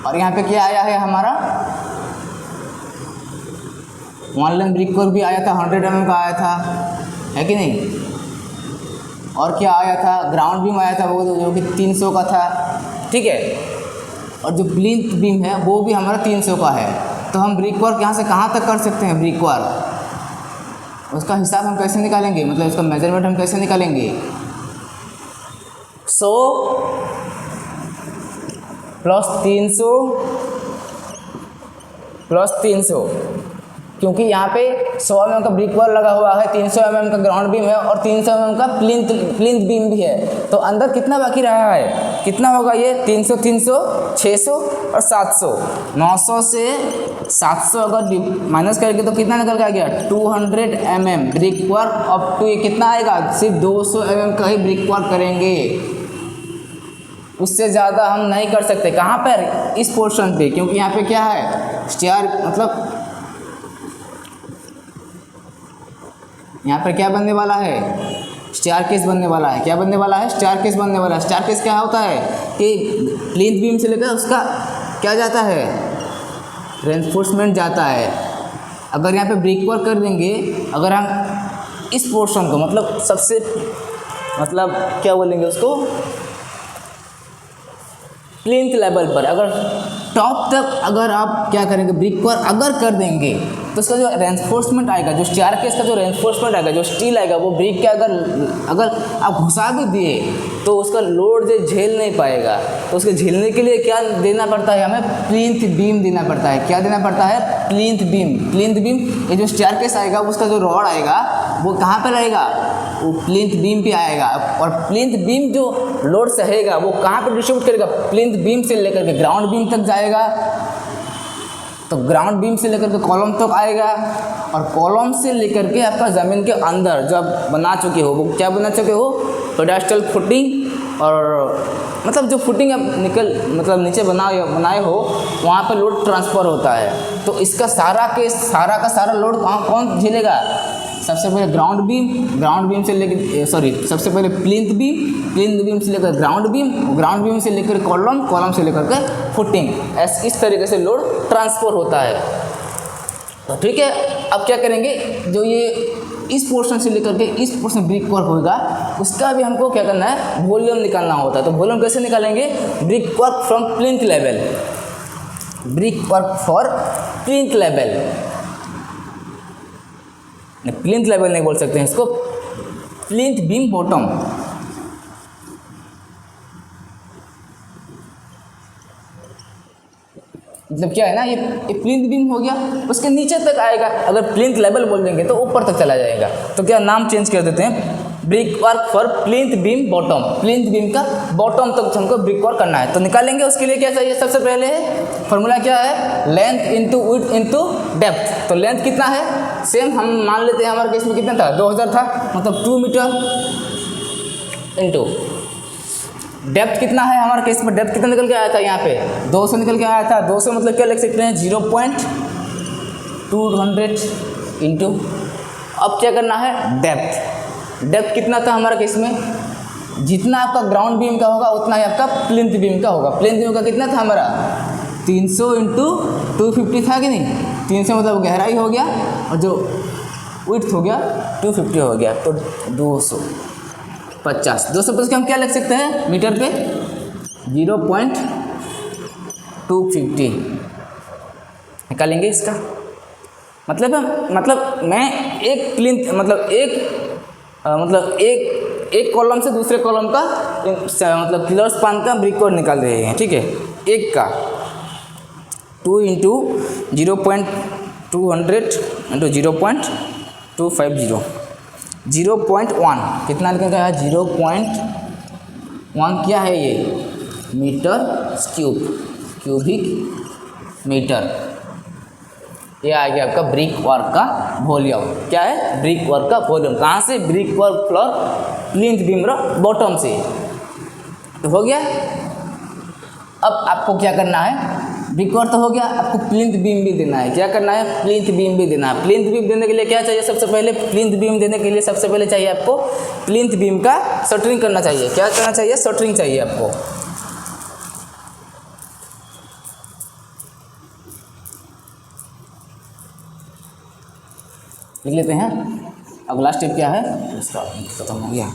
और यहाँ पे क्या आया है हमारा, ऑनलाइन ब्रिक वर्क भी आया था, 100 mm का आया था, है कि नहीं। और क्या आया था, ग्राउंड बीम आया था वो जो कि 300 का था। ठीक है, और जो प्लिंथ बीम है वो भी हमारा 300 का है। तो हम ब्रिक वर्क यहाँ से कहाँ तक कर सकते हैं, ब्रिक वर्क उसका हिसाब हम कैसे निकालेंगे, मतलब उसका मेजरमेंट हम कैसे निकालेंगे। 100 + 300 क्योंकि यहाँ पे 100 mm का ब्रिक वर्क लगा हुआ है, 300 mm का ग्राउंड बीम है और 300 mm का प्लिंथ बीम भी है। तो अंदर कितना बाकी रहा है, कितना होगा ये 300 300 600 और 700, 900 से 700 अगर माइनस करेंगे तो कितना निकल के आ गया, 200 mm brickwork up to, ये कितना आएगा, सिर्फ 200 mm का ही ब्रिक वर्क करेंगे, उससे ज़्यादा हम नहीं कर सकते। कहाँ पर, इस पोर्शन पे, क्योंकि यहाँ पे क्या है, स्टेयर मतलब यहाँ पर क्या बनने वाला है, स्टेयरकेस बनने वाला है। क्या बनने वाला है, स्टेयरकेस बनने वाला है। स्टेयरकेस क्या होता है कि प्लिंथ बीम से लेकर उसका क्या जाता है, रेनफोर्समेंट जाता है। अगर यहाँ पे ब्रिक वर्क कर देंगे, अगर हम इस पोर्शन को मतलब सबसे मतलब क्या बोलेंगे उसको, प्लिंथ लेवल पर अगर टॉप तक अगर आप क्या करेंगे, ब्रिक वर्क अगर कर देंगे तो उसका जो रेनफोर्समेंट आएगा, जो स्टेयरकेस का जो रेनफोर्समेंट आएगा, जो स्टील आएगा, वो ब्रिक के अगर आप घुसा भी दिए तो उसका लोड जो झेल नहीं पाएगा। तो उसके झेलने के लिए क्या देना पड़ता है, हमें प्लिंथ बीम देना पड़ता है। क्या देना पड़ता है, प्लिंथ बीम। प्लिंथ बीम, ये जो स्टेयरकेस आएगा उसका जो रॉड आएगा वो कहाँ पर रहेगा, वो प्लिंथ बीम पे आएगा। और प्लिंथ बीम जो लोड सहेगा वो कहाँ पर डिस्ट्रीब्यूट करेगा, प्लिंथ बीम से लेकर के ग्राउंड बीम तक जाएगा। तो ग्राउंड बीम से लेकर के कॉलम तक आएगा और कॉलम से लेकर के आपका ज़मीन के अंदर जो आप बना चुके हो, वो क्या बना चुके हो, पेडेस्टल फुटिंग, और मतलब जो फुटिंग आप मतलब नीचे बनाए हो वहाँ पर लोड ट्रांसफ़र होता है। तो इसका सारा का सारा लोड कौन झेलेगा, सबसे पहले ग्राउंड बीम से लेकर सबसे पहले प्लिंथ बीम से लेकर ग्राउंड बीम से लेकर कॉलम से लेकर के फुटिंग, इस तरीके से लोड ट्रांसफर होता है। तो ठीक है, अब क्या करेंगे, जो ये इस पोर्शन से लेकर के इस पोर्शन ब्रिक वर्क होगा, उसका भी हमको क्या करना है, वॉल्यूम निकालना होता है। तो वॉल्यूम कैसे निकालेंगे, brick work from plinth level, brick work for plinth level, plinth level नहीं बोल सकते हैं इसको, प्लिंथ बीम बॉटम। मतलब क्या है ना, ये प्लिंथ बीम हो गया, उसके नीचे तक आएगा। अगर प्लिंथ लेवल बोल देंगे तो ऊपर तक चला जाएगा। तो क्या नाम चेंज कर देते हैं, brick work for plinth beam bottom, plinth beam का बॉटम तक हमको ब्रिक वर्क करना है। तो निकालेंगे, उसके लिए क्या चाहिए, सबसे पहले फॉर्मूला क्या है, length into width into depth. तो लेंथ कितना है, सेम हम मान लेते हैं हमारे केस में कितना था, 2000 था, मतलब 2 मीटर इंटू डेप्थ कितना है हमारे केस में, डेप्थ कितना निकल के आया था, यहाँ पे 200 निकल के आया था। 200 मतलब क्या लिख सकते हैं, 0.200 इंटू, अब क्या करना है, डेप्थ कितना था हमारे केस में, जितना आपका ग्राउंड बीम का होगा उतना ही आपका प्लिंथ बीम का होगा। प्लिंथ बीम का कितना था हमारा, 300 इंटू 250 था कि नहीं, 300 मतलब गहराई हो गया, और जो विड्थ हो गया 250 हो गया, तो 250 के हम क्या लिख सकते हैं मीटर पे, 0.250 निकालेंगे इसका। मतलब मैं एक प्लिंथ मतलब एक कॉलम से दूसरे कॉलम का मतलब पिलर स्पान का ब्रिक वर्क निकाल रहे हैं, ठीक है। एक का 2 इंटू 0.200 इंटू 0.250, 0.1 कितना निकल गया, 0.1 क्या है ये, मीटर क्यूबिक मीटर। ये आ गया आपका ब्रिक वर्क का वॉल्यूम। क्या है, ब्रिक वर्क का वॉल्यूम। कहाँ से, brick work floor plinth beam bottom से। तो हो गया। अब आपको क्या करना है, ब्रिक वर्क तो हो गया, आपको प्लिंथ बीम भी देना है। क्या करना है, प्लिंथ बीम भी देना है। प्लिंथ बीम देने के लिए क्या चाहिए, सबसे पहले प्लिंथ बीम देने के लिए सबसे पहले चाहिए आपको प्लिंथ बीम का शटरिंग करना चाहिए। क्या करना चाहिए, शटरिंग चाहिए आपको। लिख लेते हैं। अगला स्टेप क्या है, इसका खत्म हो गया।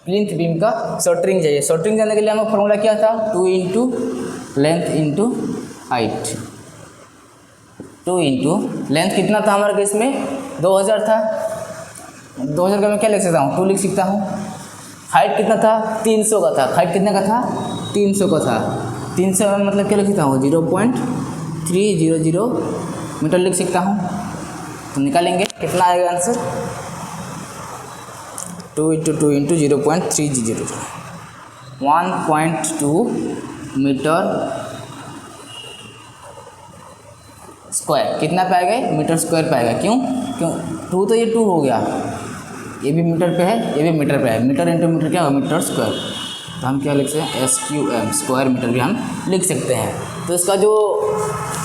प्लिंथ बीम का शटरिंग चाहिए। शटरिंग करने के लिए हमें फॉर्मूला क्या था, 2 into length into height. 2 into length कितना था हमारे केस में, 2000 था। 2000 का मैं क्या लिख सकता हूँ, 2 लिख सकता हूँ। हाइट कितना था, 300 का था। हाइट कितने का था, 300 का था। 300 मतलब क्या लिख सकता हूँ, 0.300 मीटर लिख सकता हूँ। तो निकालेंगे कितना आएगा आंसर, 2 इंटू 0.300, 1.2 मीटर स्क्वायर। कितना पे आएगा, मीटर स्क्वायर पे आएगा। क्यों 2 तो ये 2 हो गया, ये भी मीटर पे है, ये भी मीटर पे है। मीटर इंटू मीटर क्या होगा, मीटर स्क्वायर। तो हम क्या लिख सकते हैं, SQM स्क्वायर मीटर भी हम लिख सकते हैं। तो इसका जो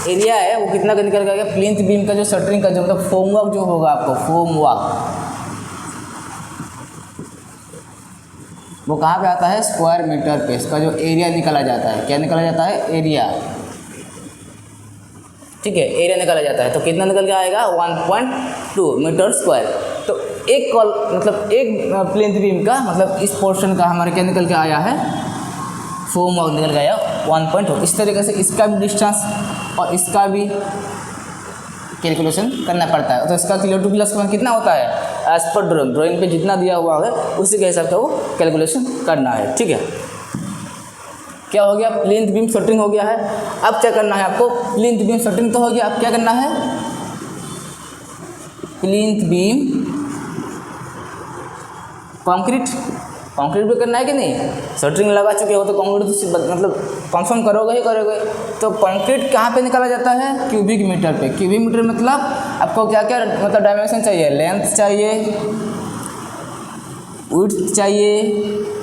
एरिया है वो कितना का निकल गया, प्लिंथ बीम का जो शटरिंग का जो मतलब फोम वर्क जो होगा आपको, फोम वर्क वो कहाँ पे आता है, स्क्वायर मीटर पे। इसका जो एरिया निकाला जाता है, क्या निकाला जाता है, एरिया। ठीक है, एरिया निकाला जाता है। तो कितना निकल के आएगा, 1.2 मीटर स्क्वायर। तो एक मतलब एक प्लिंथ बीम का मतलब इस पोर्शन का हमारे क्या निकल के आया है, फोम वर्क निकल के आया 1.2। इस तरीके से इसका भी डिस्टेंस और इसका भी कैलकुलेशन करना पड़ता है। तो इसका किलो टू प्लस कितना होता है, एज पर ड्राइंग पे जितना दिया हुआ है उसी के हिसाब से वो कैलकुलेशन करना है। ठीक है। क्या हो गया, प्लिंथ बीम शटरिंग हो गया है। अब क्या करना है आपको, प्लिंथ बीम शटरिंग तो हो गया, अब क्या करना है, प्लिंथ बीम कंक्रीट भी करना है कि नहीं। शटरिंग लगा चुके हो तो कंक्रीट तो मतलब कंफर्म करोगे ही करोगे। तो कंक्रीट कहाँ पे निकाला जाता है, क्यूबिक मीटर पे। क्यूबिक मीटर मतलब आपको क्या क्या मतलब डायमेंशन चाहिए, लेंथ चाहिए, विड्थ चाहिए,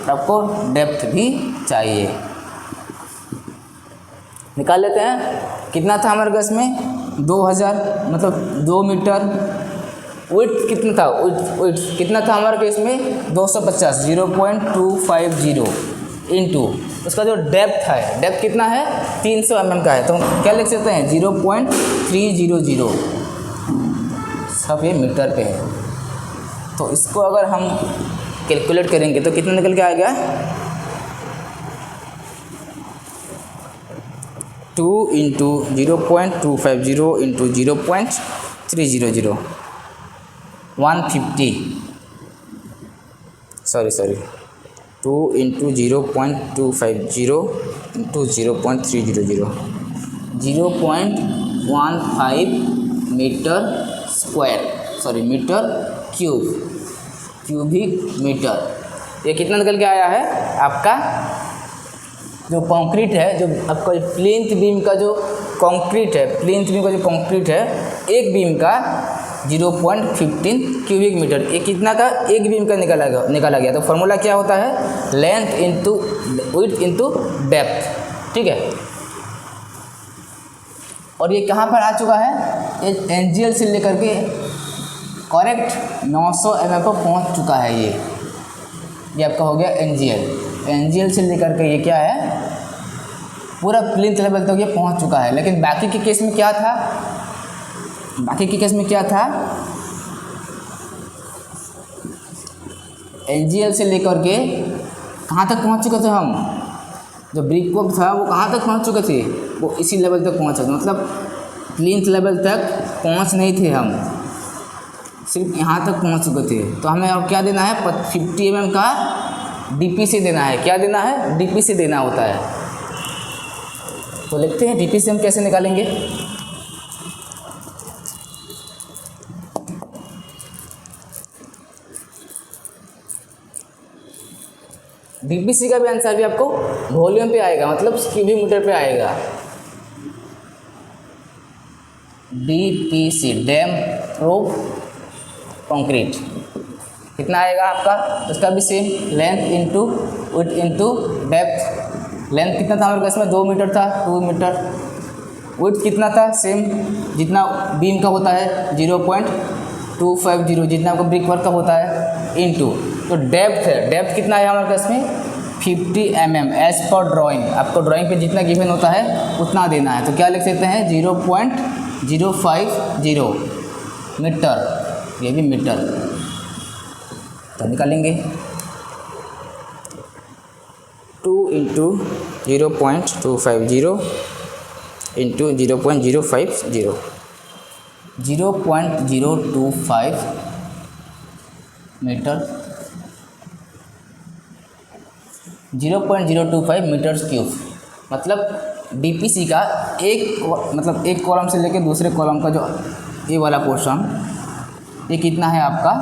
आपको डेप्थ भी चाहिए। निकाल लेते हैं। कितना था हमारे केस में, 2000 मतलब 2 मीटर। विड्थ कितना था, विड्थ कितना था हमारे केस में 250, 0.250 इंटू उसका जो डेप्थ है, डेप्थ कितना है 300 mm का है, तो क्या लिख सकते हैं 0.300, सब ये मीटर पे है। तो इसको अगर हम कैलकुलेट करेंगे तो कितना निकल के आएगा, 2 into 0.250 into 0.300, 150, sorry 2 into 0.250 into 0.300, 0.15 metre square, metre cubic metre. ये कितना निकल के आया है आपका, जो कंक्रीट है, जो आपका प्लिंथ बीम का जो कंक्रीट है, प्लिंथ बीम का जो कंक्रीट है, एक बीम का 0.15 क्यूबिक मीटर। ये कितना का, एक बीम का निकाला गया। तो फॉर्मूला क्या होता है, length into width into depth, ठीक है। और ये कहाँ पर आ चुका है, ये एनजीएल से लेकर के करेक्ट 900 mm पर पहुँच चुका है। ये आपका हो गया एनजीएल से लेकर के ये क्या है, पूरा प्लिंथ लेवल तक ये पहुँच चुका है। लेकिन बाकी के केस में क्या था, एनजीएल से लेकर के कहाँ तक पहुँच चुके थे हम, जो ब्रिक वर्क था वो कहाँ तक पहुँच चुके थे, वो इसी लेवल तक पहुँच चुके, मतलब प्लिंथ लेवल तक पहुँच नहीं थे हम, सिर्फ यहाँ तक पहुँच चुके थे। तो हमें अब क्या देना है, 50 mm का डीपीसी देना है। क्या देना है, डीपीसी देना होता है। तो लिखते हैं डीपीसी हम कैसे निकालेंगे। डीपीसी का भी आंसर भी आपको वॉल्यूम पे आएगा, मतलब क्यूबिक मीटर पे आएगा। डीपीसी डैम प्रूफ कंक्रीट कितना आएगा आपका, उसका भी same, length into width into depth. Length कितना था हमारे पास में, 2 मीटर था, 2 मीटर। विड्थ कितना था, सेम जितना बीम का होता है 0.250, जितना आपका ब्रिक वर्क का होता है, इंटू तो डेप्थ है, डेप्थ कितना है हमारे पास में 50 mm एज पर ड्राइंग। आपको ड्राइंग पे जितना गिवन होता है उतना देना है। तो क्या लिख सकते हैं 0.050 मीटर, ये भी मीटर। तो निकालेंगे 2 into 0.250 into 0.050, 0.025 metre, 0.025 metre cube. मतलब डीपीसी का एक कॉलम से लेकर दूसरे कॉलम का जो ये वाला पोर्शन, ये कितना है आपका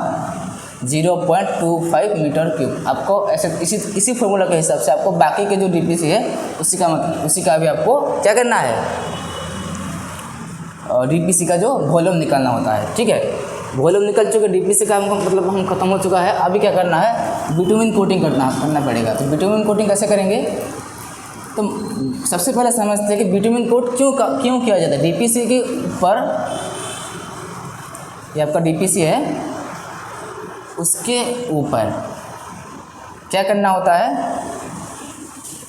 0.25 मीटर क्यूब। आपको ऐसे इसी फॉर्मूला के हिसाब से आपको बाकी के जो डीपीसी है उसी का भी आपको क्या करना है, डीपीसी का जो वॉल्यूम निकालना होता है, ठीक है। वॉल्यूम निकल चुके, डीपीसी का मतलब हम खत्म हो चुका है। अभी क्या करना है, बिटुमिन कोटिंग करना पड़ेगा। तो बिटुमिन कोटिंग कैसे करेंगे, तो सबसे पहले समझते हैं कि बिटुमिन कोट क्यों किया जाता है। डीपीसी के ऊपर, ये आपका डीपीसी है, उसके ऊपर क्या करना होता है,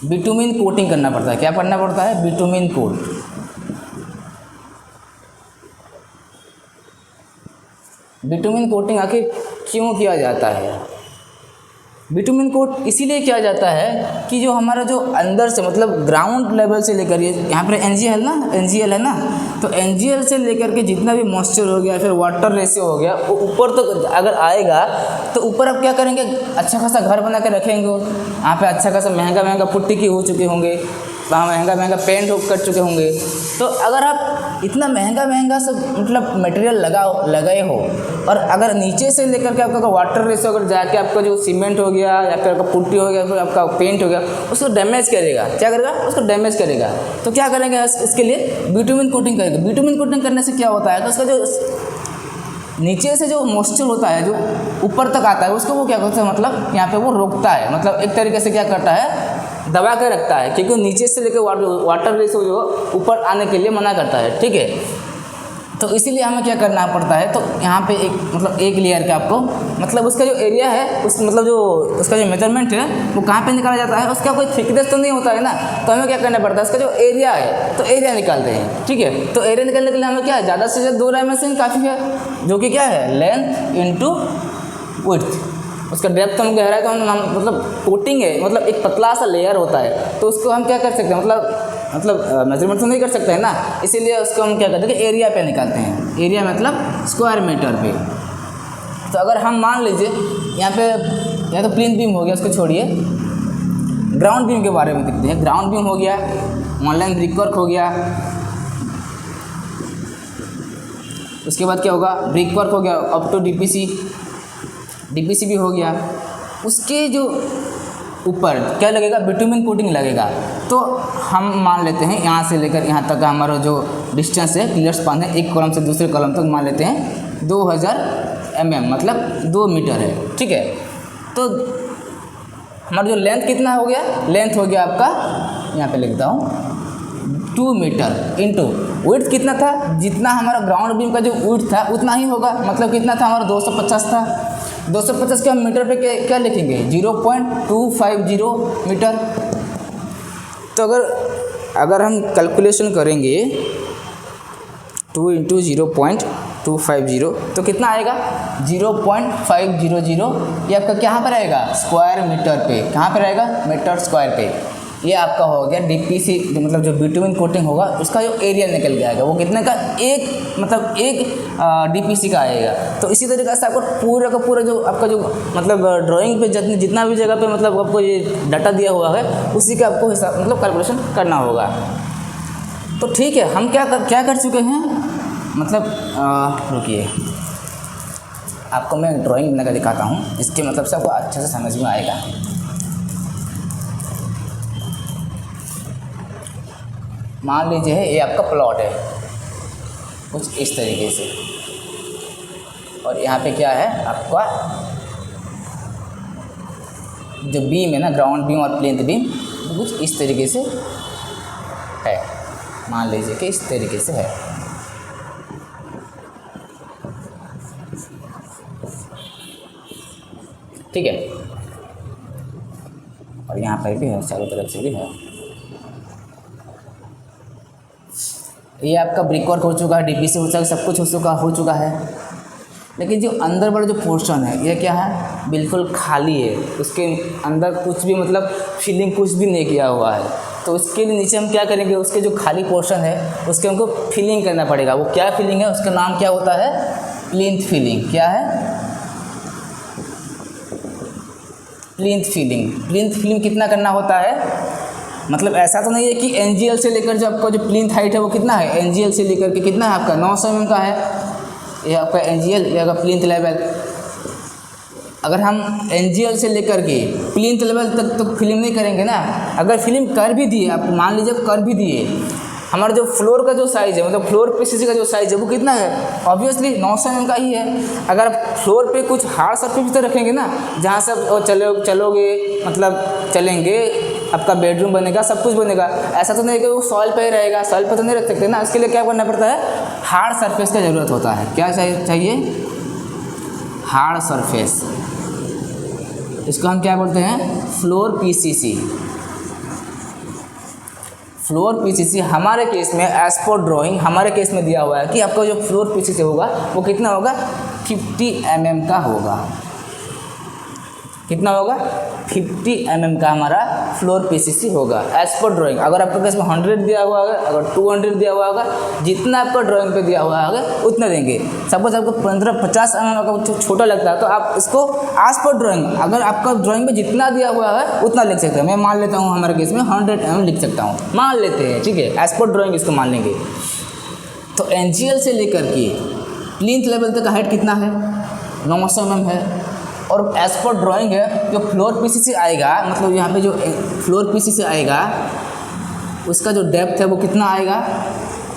बिटुमिन कोटिंग करना पड़ता है। क्या करना पड़ता है, बिटुमिन कोट। बिटुमिन कोटिंग आखिर क्यों किया जाता है, बिटुमिन कोट इसीलिए किया जाता है कि जो हमारा जो अंदर से मतलब ग्राउंड लेवल से लेकर ये यहाँ पर एनजीएल है ना, तो एनजीएल से लेकर के जितना भी मॉइस्चर हो गया फिर वाटर रेशियो हो गया वो ऊपर तक अगर आएगा तो ऊपर आप क्या करेंगे, अच्छा खासा घर बना के रखेंगे। यहाँ पे अच्छा खासा महंगा पुट्टी की हो चुके होंगे, वहाँ महंगा पेंट कर चुके होंगे। तो अगर आप इतना महंगा सब मतलब मटेरियल लगाए हो और अगर नीचे से लेकर के आपका वाटर रेशियो अगर जाके आपका जो सीमेंट हो गया या फिर आपका पुट्टी हो गया फिर आपका पेंट हो गया उसको डैमेज करेगा, क्या करेगा उसको डैमेज करेगा। तो क्या करेंगे इसके लिए बिटुमिन कोटिंग करेंगे। बिटुमिन कोटिंग करने से क्या होता है कि उसका जो नीचे से जो मॉइस्चर होता है जो ऊपर तक आता है उसको वो क्या करता है मतलब यहाँ पे वो रोकता है, मतलब एक तरीके से क्या करता है दबा के रखता है, क्योंकि नीचे से लेकर वाटर रेशियो जो ऊपर आने के लिए मना करता है, ठीक है। तो इसीलिए हमें क्या करना पड़ता है, तो यहाँ पे एक लेयर का आपको मतलब उसका जो एरिया है उस मतलब जो उसका जो मेजरमेंट है वो कहाँ पे निकाला जाता है, उसका कोई थिकनेस तो नहीं होता है ना, तो हमें क्या करना पड़ता है उसका जो एरिया है तो एरिया निकालते हैं, ठीक है। तो एरिया निकालने के लिए हमें क्या है ज़्यादा से ज़्यादा 2 डायमेंशन काफ़ी है, जो कि क्या है लेंथ इंटू विड्थ। उसका डेप्थ हम गहराई तो हम मतलब कोटिंग है मतलब एक पतला सा लेयर होता है, तो उसको हम क्या कर सकते हैं मतलब मेजरमेंट तो नहीं कर सकते हैं ना, इसीलिए उसको हम क्या करते हैं कि एरिया पे निकालते हैं। एरिया मतलब स्क्वायर मीटर पे। तो अगर हम मान लीजिए यहाँ पे या तो प्लिंथ बीम हो गया, उसको छोड़िए, ग्राउंड बीम के बारे में देखते हैं। ग्राउंड बीम हो गया, ऑनलाइन ब्रिकवर्क हो गया, उसके बाद क्या होगा ब्रिकवर्क हो गया अप टू डीपीसी भी हो गया। उसके जो ऊपर क्या लगेगा बिटुमिन कोटिंग लगेगा। तो हम मान लेते हैं यहाँ से लेकर यहाँ तक का हमारा जो डिस्टेंस है पिलर स्पान है एक कॉलम से दूसरे कॉलम तक मान लेते हैं 2000 mm मतलब 2 मीटर है, ठीक है। तो हमारा जो लेंथ कितना हो गया, लेंथ हो गया आपका यहाँ पे लिखता हूँ 2 मीटर इंटू विड्थ कितना था, जितना हमारा ग्राउंड बीम का जो विड्थ था उतना ही होगा, मतलब कितना था हमारा 250 था। 250 के हम मीटर पे क्या लिखेंगे 0.250 मीटर। तो अगर हम कैलकुलेशन करेंगे 2 इंटू 0.250 तो कितना आएगा 0.500। ये आपका कहाँ पर आएगा स्क्वायर मीटर पे, कहाँ पर आएगा मीटर स्क्वायर पे। ये आपका हो गया डीपीसी मतलब जो बिटुमिन कोटिंग होगा उसका जो एरिया निकल के आएगा वो कितने का एक डीपीसी का आएगा। तो इसी तरीके से आपको पूरा का पूरा जो आपका जो मतलब ड्राइंग पे जितना भी जगह पे मतलब आपको ये डाटा दिया हुआ है उसी का आपको हिसाब मतलब कैलकुलेशन करना होगा। तो ठीक है, हम क्या कर चुके हैं मतलब रुकिए आपको मैं ड्राइंग बना कर दिखाता हूँ, इसके मतलब से आपको अच्छे से समझ में आएगा। मान लीजिए ये आपका प्लॉट है कुछ इस तरीके से, और यहाँ पे क्या है आपका जो बीम है ना ग्राउंड बीम और प्लिंथ बीम कुछ इस तरीके से है, मान लीजिए कि इस तरीके से है। ठीक है, और यहाँ पर भी है, चारों तरफ से भी है। ये आपका ब्रिकवर्क हो चुका है, डीपीसी हो चुका है, सब कुछ हो चुका है। लेकिन जो अंदर वाला जो पोर्शन है ये क्या है बिल्कुल खाली है, उसके अंदर कुछ भी मतलब फिलिंग कुछ भी नहीं किया हुआ है। तो उसके लिए नीचे हम क्या करेंगे, उसके जो खाली पोर्शन है उसके हमको फिलिंग करना पड़ेगा। वो क्या फिलिंग है, उसका नाम क्या होता है प्लिंथ फिलिंग। क्या है प्लिंथ फिलिंग। प्लिंथ फिलिंग कितना करना होता है, मतलब ऐसा तो नहीं है कि एनजीएल से लेकर जो आपका जो प्लिंथ हाइट है वो कितना है, एनजीएल से लेकर के कितना है आपका 900 mm का है ये आपका एनजीएल, ये आपका प्लिंथ लेवल। अगर हम एनजीएल से लेकर के प्लिंथ लेवल तक तो फिलिंग नहीं करेंगे ना। अगर फिलिंग कर भी दिए, आप मान लीजिए कर भी दिए, हमारा जो फ्लोर का जो साइज़ है मतलब फ्लोर पीसीसी का जो साइज़ है वो कितना है ऑब्वियसली 900 mm का ही है। अगर आप फ्लोर पे कुछ हार्ड सरफेस तो रखेंगे ना जहाँ से आप चलोगे मतलब चलेंगे, आपका बेडरूम बनेगा, सब कुछ बनेगा। ऐसा तो नहीं कि वो सॉइल पे ही रहेगा, सॉइल पे तो नहीं रख सकते ना। इसके लिए क्या करना पड़ता है हार्ड सरफेस का ज़रूरत होता है। क्या चाहिए हार्ड सरफेस, इसको हम क्या बोलते हैं फ्लोर पीसीसी। फ्लोर पीसीसी हमारे केस में एज पर ड्राइंग हमारे केस में दिया हुआ है कि आपका जो फ्लोर पीसीसी होगा वो कितना होगा 50 mm का होगा। कितना होगा 50 mm का हमारा फ्लोर पीसीसी होगा एज पर ड्राइंग। अगर आपके केस में 100 दिया हुआ होगा, अगर 200 दिया हुआ होगा, जितना आपका ड्राइंग पे दिया हुआ होगा उतना देंगे। सपोज आपको 15-50 mm का छोटा लगता है तो आप इसको एज पर ड्राइंग, अगर आपका ड्राइंग में जितना दिया हुआ है उतना लिख सकते हैं। मैं मान लेता हूँ हमारे केस में 100 mm लिख सकता हूँ, मान लेते हैं, ठीक है, एज पर ड्राइंग इसको मान लेंगे। तो एनजीएल से लेकर के प्लिंथ लेवल तक हाइट कितना है 900 mm है, और एज पर ड्राइंग है जो फ्लोर पीसीसी आएगा, मतलब यहाँ पे जो फ्लोर पीसीसी आएगा उसका जो डेप्थ है वो कितना आएगा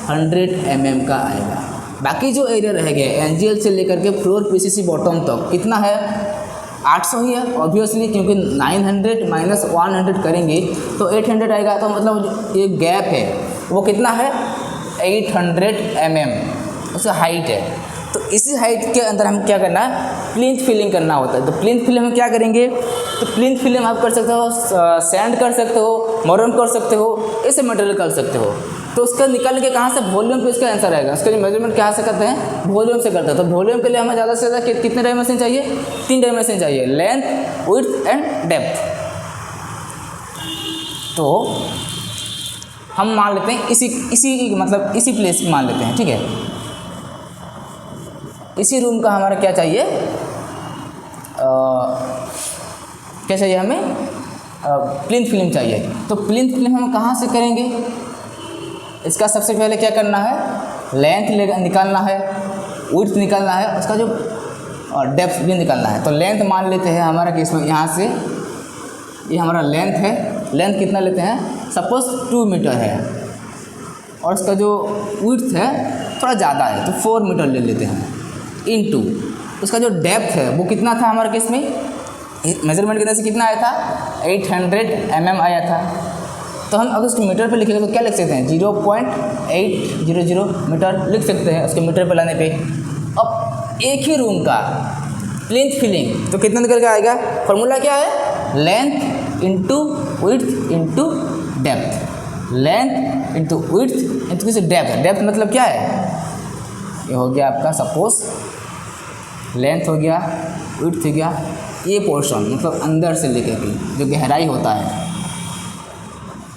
100 mm का आएगा। बाकी जो एरिया रह गया एनजीएल से लेकर के फ्लोर पीसीसी बॉटम तक कितना है 800 ही है ऑब्वियसली, क्योंकि 900 माइनस 100 करेंगे तो 800 आएगा। तो मतलब ये गैप है वो कितना है 800 mm उसका हाइट है। तो इसी हाइट के अंदर हम क्या करना है प्लिंथ फिलिंग करना होता है। तो प्लिंथ फिलिंग में क्या करेंगे, तो प्लिंथ फिलिंग आप कर सकते हो, सैंड कर सकते हो, मरम कर सकते हो, ऐसे मटेरियल कर सकते हो। तो उसका निकाल के कहाँ से वॉल्यूम पे उसका आंसर आएगा। उसका जो मेजरमेंट कहाँ से करते हैं वॉल्यूम से करते हैं। तो वॉल्यूम के लिए हमें ज़्यादा से ज़्यादा कितने डायमेंशन चाहिए 3 डायमेंशन चाहिए, लेंथ विड्थ एंड डेप्थ। तो हम मान लेते हैं इसी मतलब इसी प्लेस मान लेते हैं, ठीक है। इसी रूम का हमारा क्या चाहिए क्या चाहिए हमें प्लिंथ फिल्म चाहिए। तो प्लिंथ फिल्म हम कहाँ से करेंगे, इसका सबसे पहले क्या करना है लेंथ निकालना है, विड्थ निकालना है, उसका जो डेप्थ भी निकालना है। तो लेंथ मान लेते हैं हमारा केस में यहाँ से ये हमारा लेंथ है, लेंथ कितना लेते हैं सपोज 2 मीटर है, और उसका जो विड्थ है थोड़ा ज़्यादा है तो 4 मीटर ले लेते हैं, इनटू उसका जो डेप्थ है वो कितना था हमारे केस में मेजरमेंट कितना से कितना आया था 800 mm आया था। तो हम अगर उसको मीटर पे लिखेंगे तो क्या लिख सकते हैं 0.800 मीटर लिख सकते हैं उसके मीटर पे लाने पे। अब एक ही रूम का प्लिंथ फिलिंग तो कितना निकल के आएगा, फॉर्मूला क्या है length into width into depth, length into width into किसी डेप्थ। डेप्थ मतलब क्या है, ये हो गया आपका सपोज लेंथ हो गया, विड्थ हो गया, ये पोर्शन मतलब अंदर से लेकर के जो गहराई होता है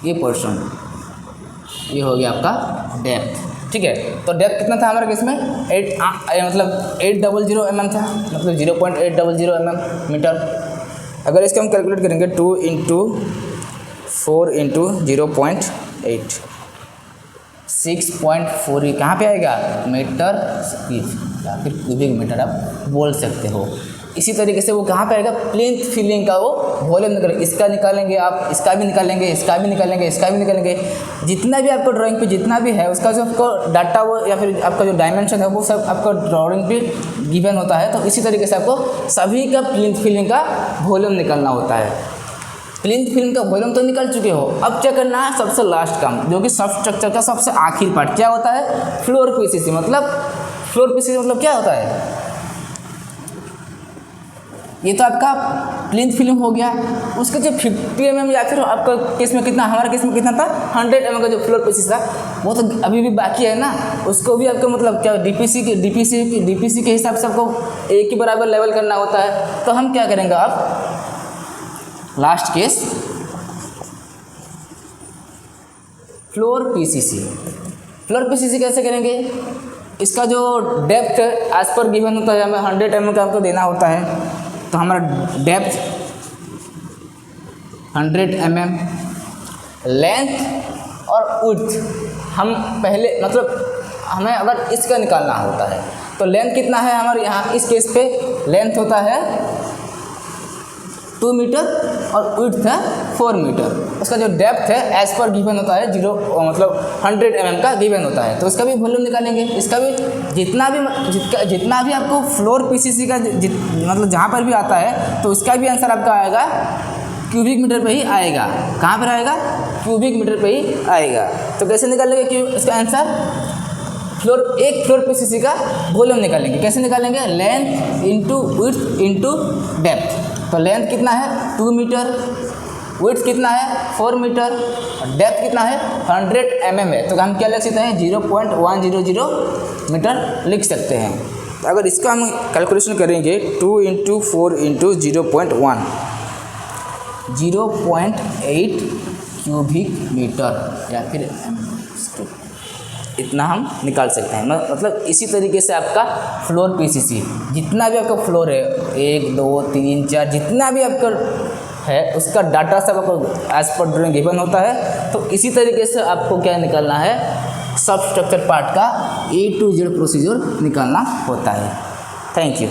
ये पोर्शन, ये हो गया आपका डेप्थ, ठीक है। तो डेप्थ कितना था हमारे केस में 800 mm था, मतलब 0.800 mm मीटर। अगर इसको हम कैलकुलेट करेंगे 2 × 4 × 0.8 6.4 कहाँ पे आएगा मीटर स्क्वायर या फिर क्यूबिक मीटर आप बोल सकते हो। इसी तरीके से वो कहाँ पे आएगा प्लिंथ फिलिंग का वो वॉल्यूम निकालेंगे, इसका निकालेंगे आप, इसका भी निकालेंगे, इसका भी निकालेंगे, इसका भी निकालेंगे, जितना भी आपको ड्राइंग पे जितना भी है उसका जो आपको डाटा वो या फिर आपका जो डायमेंशन है वो सब आपको ड्राइंग पे गिवन होता है। तो इसी तरीके से आपको सभी का प्लिंथ फिलिंग का वॉल्यूम निकालना होता है। प्लिंथ फिल्म का वॉल्यूम तो निकल चुके हो, अब क्या करना है सबसे लास्ट काम जो कि सब स्ट्रक्चर का सबसे आखिर पार्ट क्या होता है फ्लोर पीसीसी। मतलब फ्लोर पीसीसी मतलब क्या होता है, ये तो आपका प्लिंथ फिल्म हो गया, उसका जो 50 mm या फिर आपका केस में कितना, हमारे केस में कितना था 100 mm का जो फ्लोर पीसीसी था वो तो अभी भी बाकी है ना, उसको भी आपको मतलब क्या डीपीसी के हिसाब से आपको एक ही बराबर लेवल करना होता है। तो हम क्या करेंगे अब लास्ट केस फ्लोर पीसीसी कैसे करेंगे, इसका जो डेप्थ एज पर गिवन होता है हमें 100 mm का आपको देना होता है। तो हमारा डेप्थ 100 mm, लेंथ और विड्थ हम पहले मतलब हमें अगर इसका निकालना होता है तो लेंथ कितना है हमारे यहाँ इस केस पे लेंथ होता है 2 मीटर और विड्थ है 4 मीटर। उसका जो डेप्थ है एज पर गिवन होता है 100 mm का गिवन होता है। तो उसका भी वॉल्यूम निकालेंगे, इसका भी जितना भी आपको फ्लोर पीसीसी का मतलब जहाँ पर भी आता है तो इसका भी आंसर आपका आएगा क्यूबिक मीटर पे ही आएगा। कहाँ पर आएगा क्यूबिक मीटर पे ही आएगा। तो कैसे निकालेंगे इसका आंसर एक फ्लोर पीसीसी का वॉल्यूम निकालेंगे। कैसे निकालेंगे length into width into depth. तो लेंथ कितना है 2 मीटर, विड्थ कितना है 4 मीटर और डेप्थ कितना है 100 mm है। तो हम क्या लिख सकते हैं 0.100 मीटर लिख सकते हैं। अगर इसका हम कैलकुलेशन करेंगे 2 × 4 × 0.1 0.8 क्यूबिक मीटर या फिर इतना हम निकाल सकते हैं। मतलब इसी तरीके से आपका फ्लोर पीसीसी जितना भी आपका फ्लोर है 1 2 3 4 जितना भी आपका है उसका डाटा सब आपको एज पर ड्राइंग गिवन होता है। तो इसी तरीके से आपको क्या निकालना है, सब स्ट्रक्चर पार्ट का A to Z प्रोसीजर निकालना होता है। Thank you.